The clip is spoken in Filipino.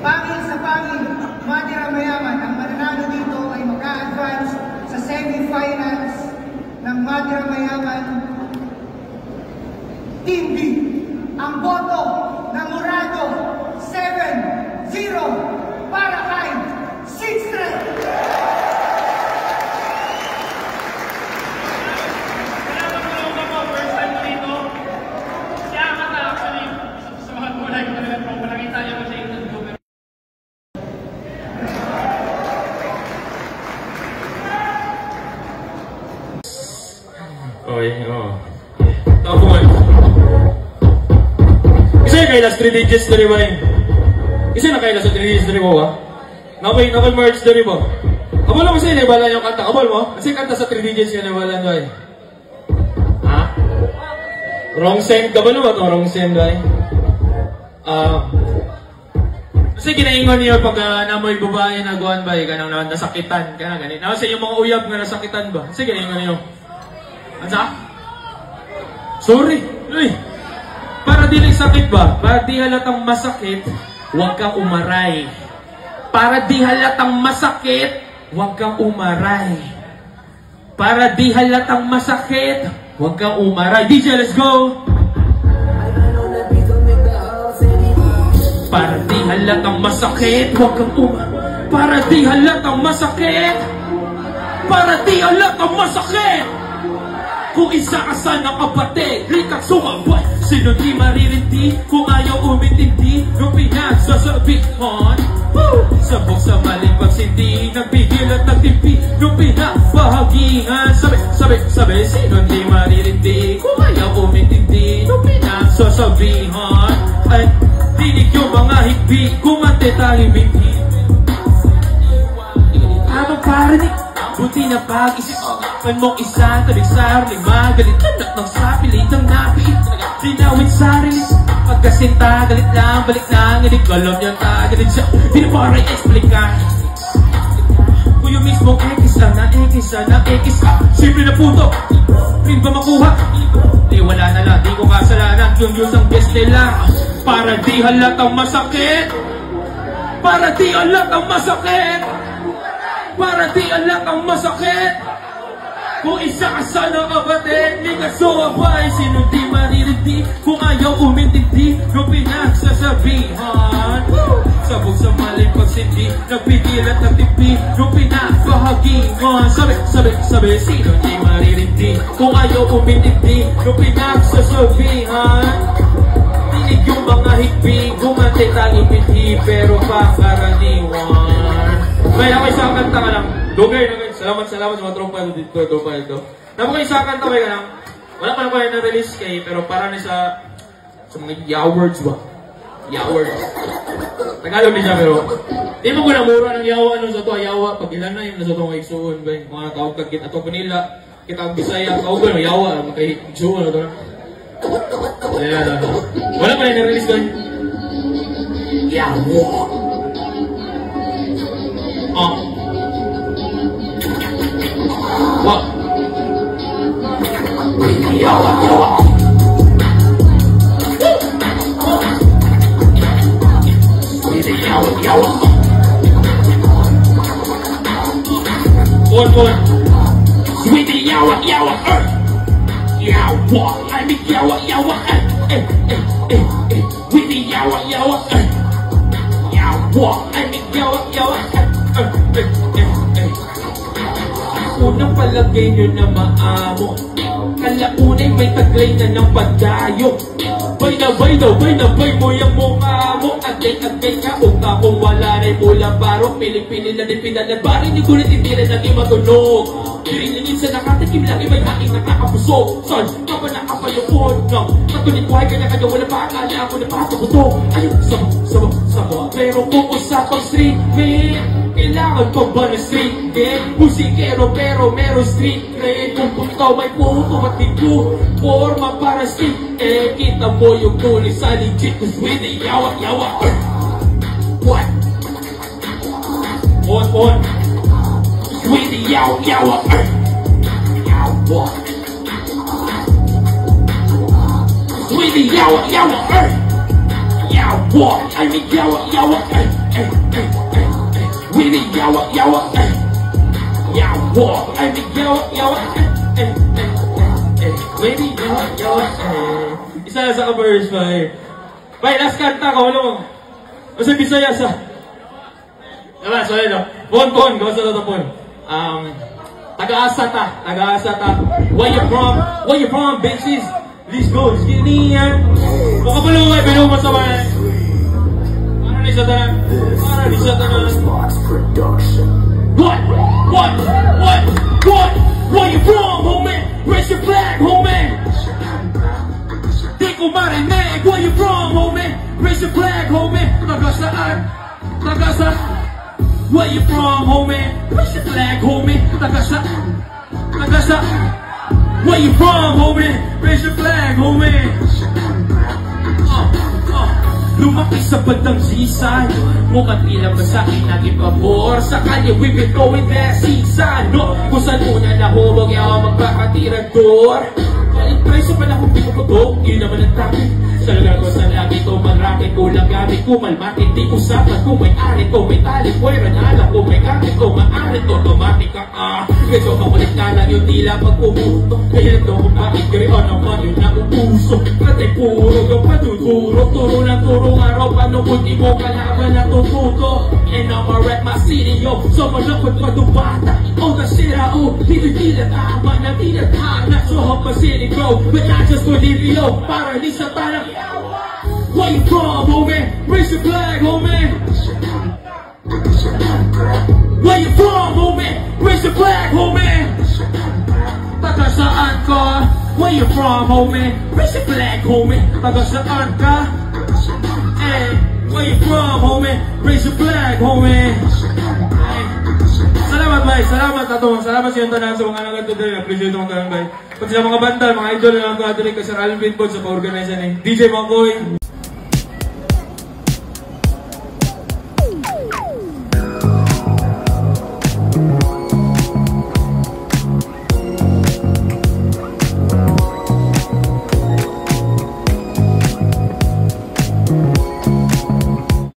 Pangil sa pangil, Madira Mayaman. Ang mananalo dito ay mag-a-advance sa semi-finals ng Madira Mayaman Team B. Ang boto ng Murado 7-0 para kay Sixth. Okay, tapos isa na kayo last 3 digits na rin ba eh? Isa na kayo last 3 digits na rin mo ba? Nakay merge na rin mo? Kabal mo kasi nabala yung kanta, kabal mo? Kasi kanta sa 3 digits yung nabala ba eh? Ha? Wrong send, kabal mo ba ito? Wrong send ba eh? Kasi ginaingon niyo pag namoy babae na guwan ba eh? Kanang nasakitan, kanang ganit. Kasi yung mga uyab nga nasakitan ba? Kasi ginaingon niyo. Ansa? Sorry. Uy. Para di lang sakit ba? Para di halatang masakit, huwag kang umaray. Para di halatang masakit, huwag kang umaray. Para di halatang masakit, huwag kang umaray. DJ, let's go! Para di halatang masakit, huwag kang umaray. Para di halatang masakit. Para di halatang masakit. Kung isa ka sana kapatid, likak sumabay. Sino di maririnti kung ayaw umintindi nung pinagsasabihan? Sabog sa maling pagsindi, nagpigil at nagtimpi nung pinabahagihan. Sabi, sino di maririnti kung ayaw umintindi nung pinagsasabihan? Ay, dinig yung mga higbi, kumante tanging binti. Habang parinig, buti na pag-isip man mong isa, tabing sarili, magalit anak ng sapili, ng napit dinawin sarili, pagkasinta galit lang, balik lang, hindi ko alam niyang tagalit siya, di na para i-explica kung yung mismong X na simple na puto, rin ba makuha? Di wala na lang, di ko kasalanan, yung ang best nila, para di halatang masakit, para di halatang masakit, para di halatang masakit. Kung isa ka sana kapatid, di ka sumabay. Sino di maririnti kung ayaw umintindi nung pinagsasabihan? Sabog sa maling pagsindi, nagpigil at nagtipi nung pinabahagihan. Sabi, sino di maririnti kung ayaw umintindi nung pinagsasabihan? Dinig yung mga higbi, gumante tanging binti, pero pakaraniwan. May ako isang kanta ka lang. Dugay. Salamat sa mga tropa dito. Napaka isang kanta ka lang. Wala pa na na-release kay, pero para na sa mga yawords ba? Yawords. Tagalog din siya, pero di mo ko na mura ng yawa nung sa to, yawa. Pag ilan na yung nasa to mga igsuon ba? Mga tawag kag kita to kanila. Kita ang Bisaya, tawag ko ng yawa. Makaigsuon na to. Wala pa na na-release doon. Yawa. What? Yawa. Yawa. One. Sweetie yawa. Yawa. I mean yawa. Sweetie yawa. Yawa. I mean yawa. Unang palagay nyo na maamo, kalaunay may taglay na ng pagdayo. Bay na bay mo yung mukha mo. Agay ka unga kung wala rin mula baro. Piling-piling na din pinalabarin ni gulit hindi rin naging matunog. Pirilingin sa nakatikim lang iba'y aking nakakapuso. Son, kapag nakapayupon ng katulit buhay ka na kanya wala pa akala ako na pataputo. Ayun, sama pero kung usapang street man, kailangan pa ba na street game? Musikero pero meron street cred. Kung ikaw may puto at di ko forma para street, kita mo yung tuloy sa legit. Cause with the yawa. What? On. With the yawa. Yawa. With the yawa. war, I mean yawa, yawa, ay, ay, ay, ay, ay. Winnie, yawa, yawa, ay. Yawa, I mean yawa, yawa, ay, ay, ay, ay. Winnie, yawa, yawa, ay. Isa na sa ka-verse pa eh. Bay, last kanta ko, ano mo? Kasi Bisaya sa... Diba, so yun, Pon, gawa sa ito pon. Taga-asa ta. Where you from, bitches? Let's go, skinny yan. Kung kapalo ay binumo sa mga. Para ni sa tanan. What? Where you from, homie? Raise your flag, homie. Di ko marinig. Where you from, homie? Raise your flag, homie. Taga-saan? Where you from, homie? Raise your flag, homie. Taga-saan? Where you from, homie? Raise your flag, homie. Lumaki sa bandang sisay. Mukhang tila ba sa akin naging pabor. Sa kalye, we been going that season, no? Kung saan una nahubog, yaw magpakatirador. Preso pa na kung pinuputok, yun naman ang topic. Sa lugar ko sa lagi ko, mag-racket ko lang gamit ko. Malmatin, di usapan kung may arit ko, may talik. Pwera na alam kung may gamit ko, maarit ko, automatic ka. Medyo makulit na lang yung tila pag pumuto. Kaya ito kung makikiri o naman yun na upuso. Katay puro yung patuturo. Turo ng turo araw, paano kung di mo kalaban na tututo. And I'ma rap my city, yo. So malapot pa itong bata. O nasira, o dito tila tama na tila tama. So hop pa city, bro. But not just for Livio. Para di sa parang where you from, homie? Raise your flag, homie. Where you from, homie? Raise your flag, homie. Taga saan ka? Where you from, homie? Raise your flag, homie. Taga saan ka? Hey, where you from, homie? Raise your flag, homie. Hey. Salamat, bay. Salamat ato. Salamat sa iyong tanan sa mga nagatuloy doon. Appreciate mo kayo, bay. Pati sa mga banda, mga idol na nagatuloy ka sa Alvin Pod sa pa-organize ni DJ Makoy.